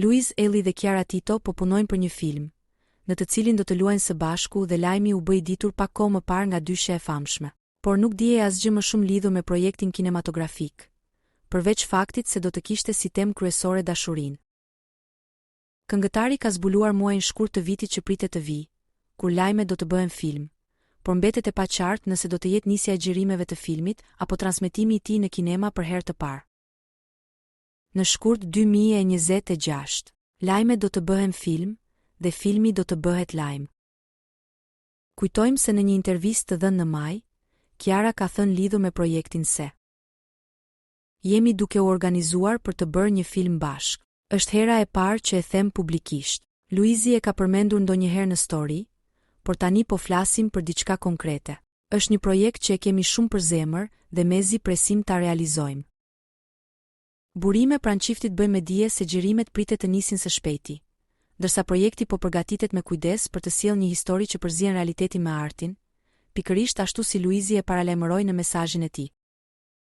Luiz Elli dhe Chiara Tito po punojnë për një film, në të cilin do të luajnë së bashku dhe lajmi u bë i ditur pak kohë më parë nga dyshe e famshme. Por nuk dihej asgjë më shumë lidhur me projektin kinematografik, përveç faktit se do të kishte si temë kryesore dashurinë. Këngëtari ka zbuluar muajin shkurt të vitit që pritet të vijë, kur lajmet do të bëhen film, por mbetet e paqartë nëse do të jetë nisja e xhirimeve të filmit apo transmetimi i tij në kinema për herë të parë. Në shkurt 2026, lajmet do të bëhen film dhe filmi do të bëhet lajm. Kujtojmë se në një intervistë të dhënë në maj, Chiara ka thënë lidhur me projektin se jemi duke u organizuar për të bërë një film bashkë. Është hera e parë që e them publikisht. Luizi e ka përmendur ndonjëherë në story, por tani po flasim për diçka konkrete. Është një projekt që e kemi shumë për zemër dhe mezi presim ta realizojmë. Burime pranë çiftit bëjmë me dije se xhirimet pritet të nisin së shpejti, ndërsa projekti po përgatitet me kujdes për të sjellë një histori që përzien realitetin me artin, pikërisht ashtu si Luizi e paralajmëroi në mesazhin e tij.